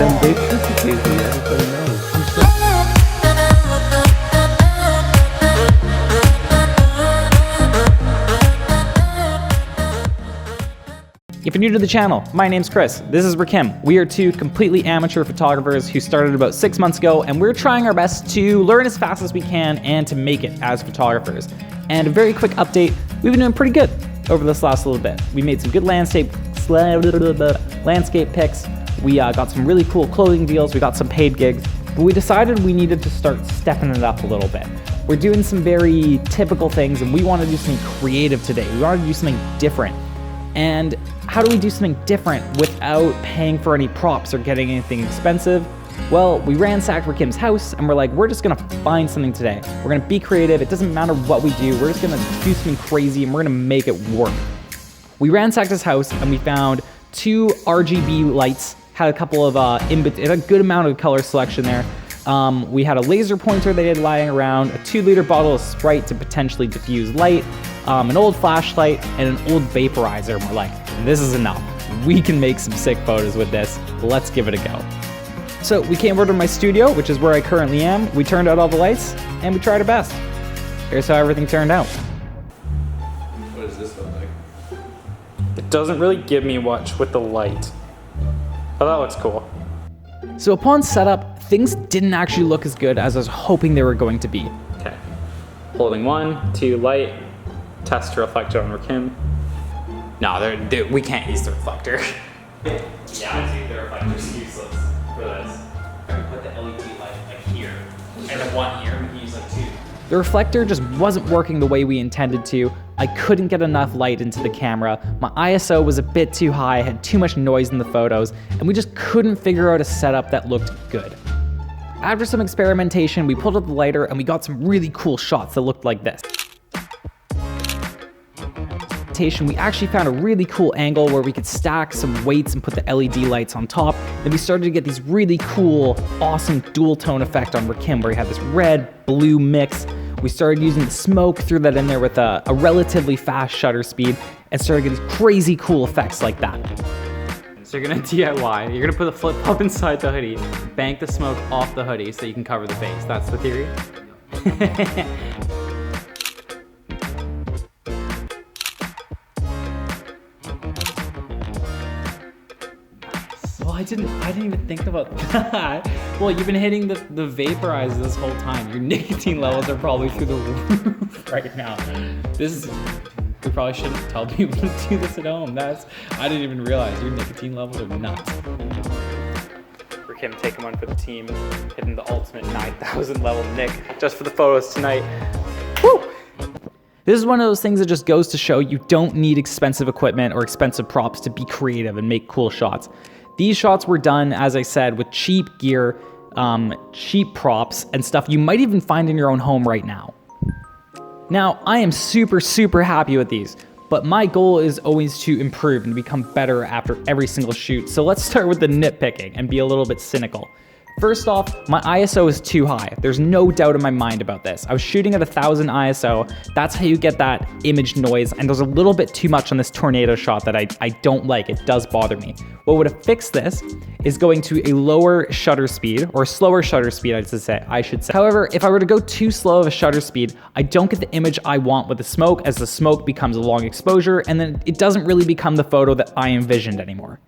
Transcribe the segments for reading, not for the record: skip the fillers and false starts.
them vapes just occasionally, everybody knows. If you're new to the channel, my name's Chris, this is Rakim. We are two completely amateur photographers who started about 6 months ago, and we're trying our best to learn as fast as we can and to make it as photographers. And a very quick update, we've been doing pretty good over this last little bit. We made some good landscape pics, we got some really cool clothing deals, we got some paid gigs, but we decided we needed to start stepping it up a little bit. We're doing some very typical things, and we want to do something creative today. We want to do something different. And how do we do something different without paying for any props or getting anything expensive? Well, we ransacked Rakim's house and we're like, we're just gonna find something today. We're gonna be creative. It doesn't matter what we do. We're just gonna do something crazy and we're gonna make it work. We ransacked his house and we found 2 RGB lights, had a couple of, a good amount of color selection there. We had a laser pointer they had lying around, a 2-liter bottle of Sprite to potentially diffuse light, an old flashlight, and an old vaporizer. And we're like, this is enough. We can make some sick photos with this. Let's give it a go. So we came over to my studio, which is where I currently am. We turned out all the lights and we tried our best. Here's how everything turned out. What does this look like? It doesn't really give me much with the light, but that looks cool. So upon setup, things didn't actually look as good as I was hoping they were going to be. Okay, holding 1, 2, light, test reflector on Rakim. No, we can't use the reflector. Yeah, I think the reflector's useless for this. I can put the LED light like here, and then 1 here, and we can use like 2. The reflector just wasn't working the way we intended to. I couldn't get enough light into the camera. My ISO was a bit too high, I had too much noise in the photos, and we just couldn't figure out a setup that looked good. After some experimentation, we pulled up the lighter and we got some really cool shots that looked like this. We actually found a really cool angle where we could stack some weights and put the LED lights on top. Then we started to get these really cool, awesome dual tone effect on Rakim where he had this red-blue mix. We started using the smoke, threw that in there with a relatively fast shutter speed, and started getting crazy cool effects like that. So you're gonna DIY, you're gonna put the flip up inside the hoodie, bank the smoke off the hoodie so you can cover the face. That's the theory? Well, I didn't even think about that. Well, you've been hitting the vaporizer this whole time. Your nicotine levels are probably through the roof right now. We probably shouldn't tell people to do this at home. I didn't even realize your nicotine levels are nuts. Rakim taking one for the team, hitting the ultimate 9,000 level Nick just for the photos tonight. Woo! This is one of those things that just goes to show you don't need expensive equipment or expensive props to be creative and make cool shots. These shots were done, as I said, with cheap gear, cheap props, and stuff you might even find in your own home right now. Now, I am super happy with these, but my goal is always to improve and become better after every single shoot. So let's start with the nitpicking and be a little bit cynical. First off, my ISO is too high. There's no doubt in my mind about this. I was shooting at 1000 ISO. That's how you get that image noise, and there's a little bit too much on this tornado shot that I don't like. It does bother me. What would have fixed this is going to a lower shutter speed, or slower shutter speed, I should say. However, if I were to go too slow of a shutter speed, I don't get the image I want with the smoke, as the smoke becomes a long exposure, and then it doesn't really become the photo that I envisioned anymore.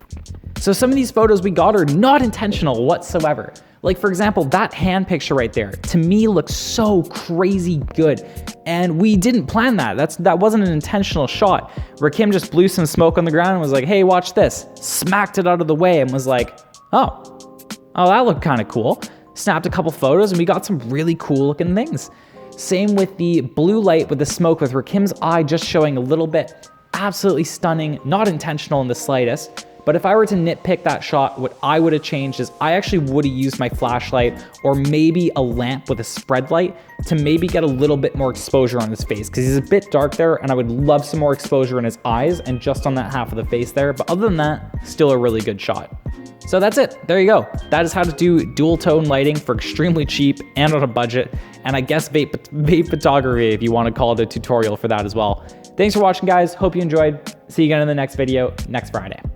So some of these photos we got are not intentional whatsoever. Like for example, that hand picture right there, to me looks so crazy good. And we didn't plan that. That wasn't an intentional shot. Rakim just blew some smoke on the ground and was like, hey, watch this. Smacked it out of the way and was like, oh, that looked kind of cool. Snapped a couple photos and we got some really cool looking things. Same with the blue light with the smoke with Rakim's eye just showing a little bit. Absolutely stunning, not intentional in the slightest. But if I were to nitpick that shot, what I would have changed is I actually would have used my flashlight or maybe a lamp with a spread light to maybe get a little bit more exposure on his face, because he's a bit dark there and I would love some more exposure in his eyes and just on that half of the face there. But other than that, still a really good shot. So that's it. There you go. That is how to do dual tone lighting for extremely cheap and on a budget. And I guess vape photography, if you want to call it a tutorial for that as well. Thanks for watching, guys. Hope you enjoyed. See you again in the next video next Friday.